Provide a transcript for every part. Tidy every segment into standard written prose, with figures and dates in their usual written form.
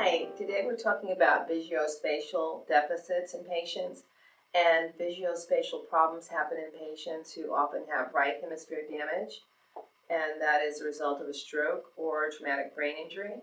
Hi, today we're talking about visuospatial deficits in patients, and visuospatial problems happen in patients who often have right hemisphere damage, and that is a result of a stroke or traumatic brain injury.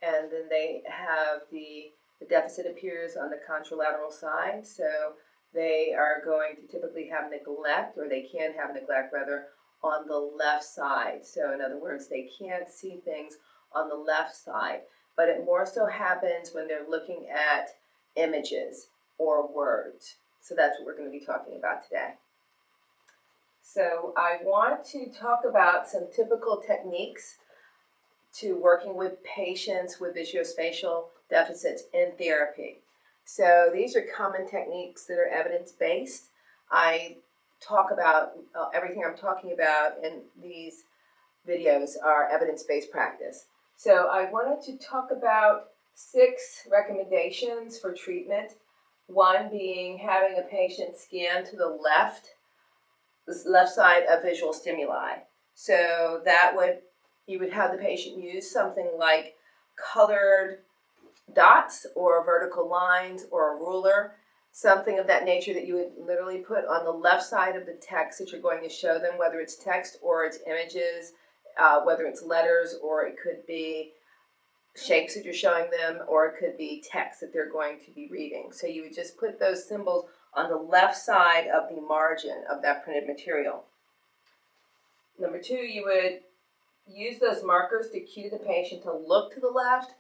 And then they have the deficit appears on the contralateral side, so they are going to typically have neglect, or they can have neglect rather, on the left side. So in other words, they can't see things on the left side, but it more so happens when they're looking at images or words. So that's what we're going to be talking about today. So I want to talk about some typical techniques to working with patients with visuospatial deficits in therapy. So these are common techniques that are evidence-based. I talk about everything I'm talking about in these videos are evidence-based practice. So I wanted to talk about 6 recommendations for treatment. One being having a patient scan to the left side of visual stimuli. So you would have the patient use something like colored dots or vertical lines or a ruler, something of that nature that you would literally put on the left side of the text that you're going to show them, whether it's text or it's images, whether it's letters or it could be shapes that you're showing them, or it could be text that they're going to be reading. So you would just put those symbols on the left side of the margin of that printed material. Number 2, you would use those markers to cue the patient to look to the left.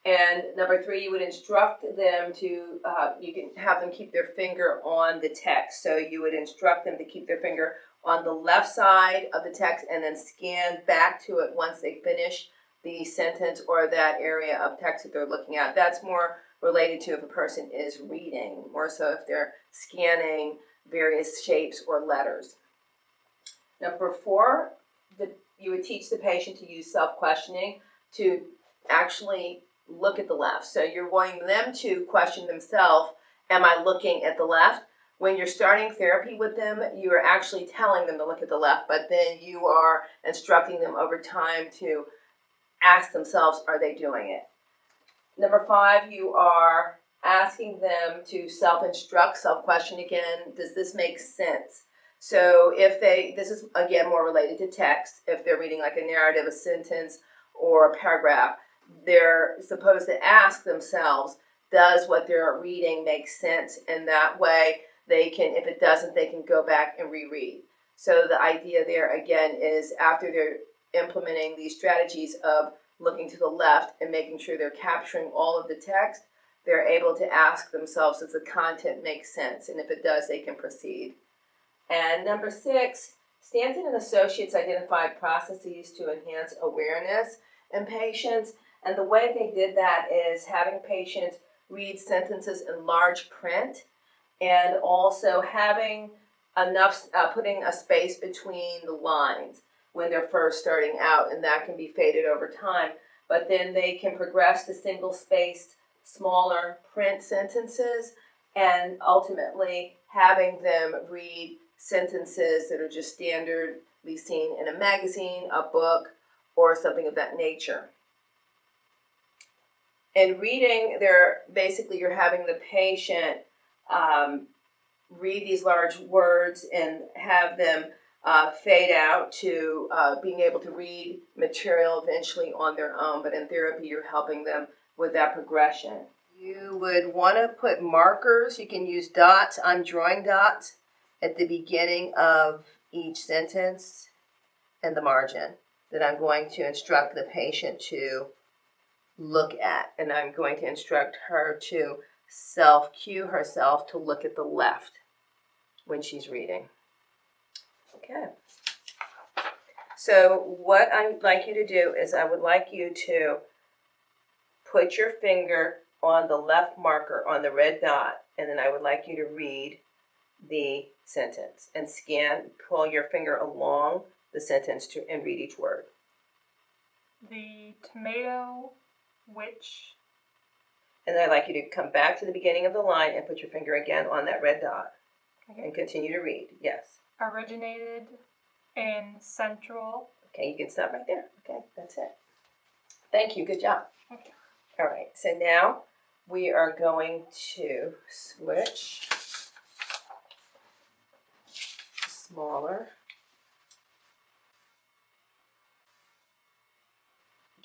And number 3, you would instruct them to, you can have them keep their finger on the text. So you would instruct them to keep their finger on the left side of the text and then scan back to it once they finish the sentence or that area of text that they're looking at. That's more related to if a person is reading, more so if they're scanning various shapes or letters. Number 4, you would teach the patient to use self-questioning to actually look at the left. So you're wanting them to question themselves, am I looking at the left? When you're starting therapy with them, you are actually telling them to look at the left, but then you are instructing them over time to ask themselves, are they doing it? Number 5, you are asking them to self-instruct, self-question again. Does this make sense? So this is again more related to text. If they're reading like a narrative, a sentence, or a paragraph, they're supposed to ask themselves, does what they're reading make sense? And that way they can, if it doesn't, they can go back and reread. So the idea there again is after they're implementing these strategies of looking to the left and making sure they're capturing all of the text, they're able to ask themselves, does the content make sense? And if it does, they can proceed. And number 6, Stanton and Associates identified processes to enhance awareness in patients. And the way they did that is having patients read sentences in large print and also having enough, putting a space between the lines when they're first starting out, and that can be faded over time. But then they can progress to single-spaced, smaller print sentences, and ultimately having them read sentences that are just standardly seen in a magazine, a book, or something of that nature. In reading, you're having the patient read these large words and have them fade out to being able to read material eventually on their own. But in therapy, you're helping them with that progression. You would want to put markers. You can use dots. I'm drawing dots at the beginning of each sentence and the margin that I'm going to instruct the patient to look at. And I'm going to instruct her to self-cue herself to look at the left when she's reading. Okay. So what I'd like you to do is I would like you to put your finger on the left marker on the red dot, and then I would like you to read the sentence and pull your finger along the sentence and read each word. The tomato, which... And then I'd like you to come back to the beginning of the line and put your finger again on that red dot. Okay. And continue to read. Yes. Originated in Central. Okay, you can stop right there. Okay, that's it. Thank you. Good job. Okay. All right, so now we are going to switch smaller.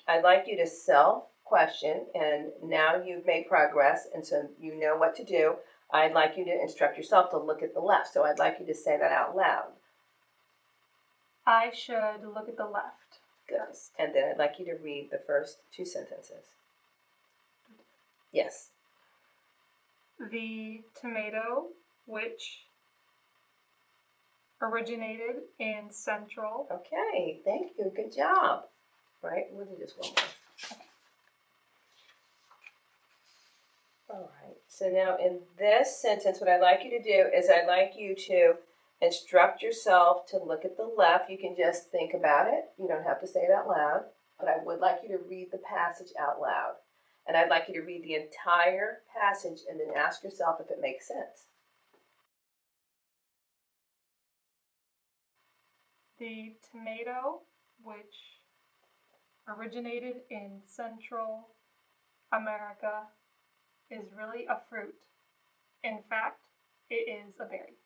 I'd like you to self-question, and now you've made progress, and so you know what to do. I'd like you to instruct yourself to look at the left, so I'd like you to say that out loud. I should look at the left. Good. And then I'd like you to read the first 2 sentences. Yes. The tomato, which originated in Central. Okay, thank you. Good job. Right, we'll do this one more. All right, so now in this sentence, what I'd like you to do is I'd like you to instruct yourself to look at the left. You can just think about it. You don't have to say it out loud, but I would like you to read the passage out loud. And I'd like you to read the entire passage and then ask yourself if it makes sense. The tomato, which originated in Central America, is really a fruit. In fact, it is a berry.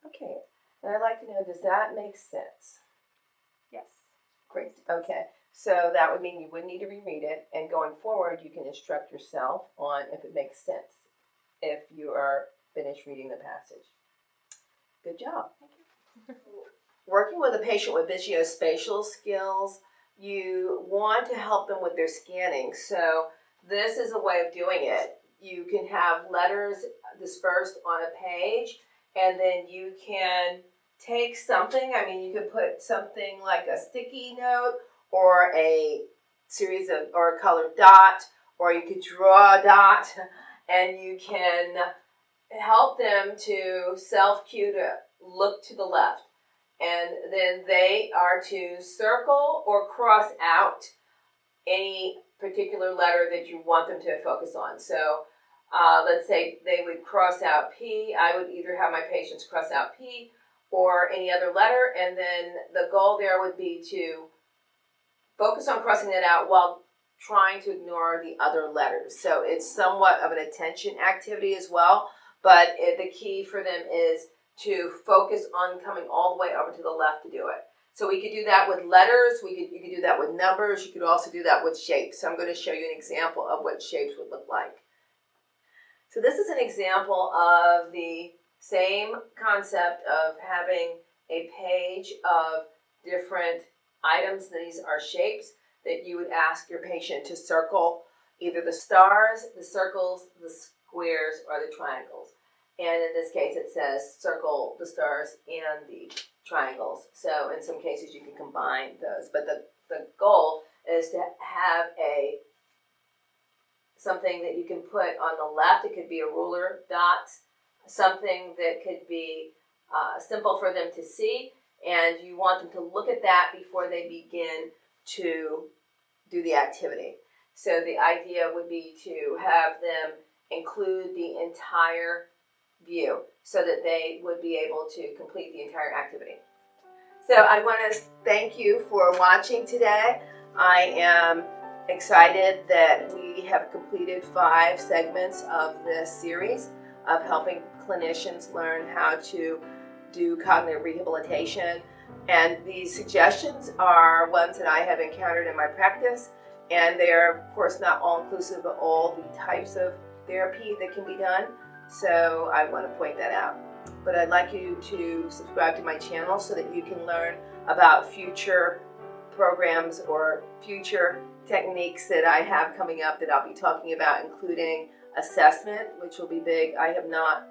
Okay, and I'd like to know, does that make sense? Yes. Great. Okay, so that would mean you wouldn't need to reread it, and going forward, you can instruct yourself on if it makes sense if you are finished reading the passage. Good job. Thank you. Working with a patient with visuospatial skills, you want to help them with their scanning. So this is a way of doing it. You can have letters dispersed on a page, and then you can take something. I mean, you can put something like a sticky note or a series of, or a colored dot, or you could draw a dot, and you can help them to self-cue to look to the left. And then they are to circle or cross out any particular letter that you want them to focus on. So let's say they would cross out P. I would either have my patients cross out P or any other letter, and then the goal there would be to focus on crossing that out while trying to ignore the other letters. So it's somewhat of an attention activity as well, but the key for them is to focus on coming all the way over to the left to do it. So we could do that with letters, you could do that with numbers, you could also do that with shapes. So I'm going to show you an example of what shapes would look like. So this is an example of the same concept of having a page of different items. These are shapes that you would ask your patient to circle either the stars, the circles, the squares, or the triangles. And in this case, it says circle the stars and the triangles. So in some cases, you can combine those. But the goal is to have something that you can put on the left. It could be a ruler, dots, something that could be simple for them to see. And you want them to look at that before they begin to do the activity. So the idea would be to have them include the entire view so that they would be able to complete the entire activity. So I want to thank you for watching today. I am excited that we have completed 5 segments of this series of helping clinicians learn how to do cognitive rehabilitation. And these suggestions are ones that I have encountered in my practice, and they are, of course, not all inclusive of all the types of therapy that can be done. So I want to point that out. But I'd like you to subscribe to my channel so that you can learn about future programs or future techniques that I have coming up that I'll be talking about, including assessment, which will be big. I have not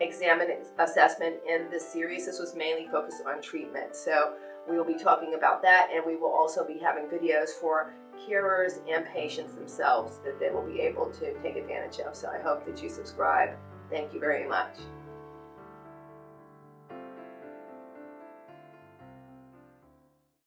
examined assessment in this series. This was mainly focused on treatment. So we will be talking about that, and we will also be having videos for carers and patients themselves that they will be able to take advantage of. So I hope that you subscribe. Thank you very much.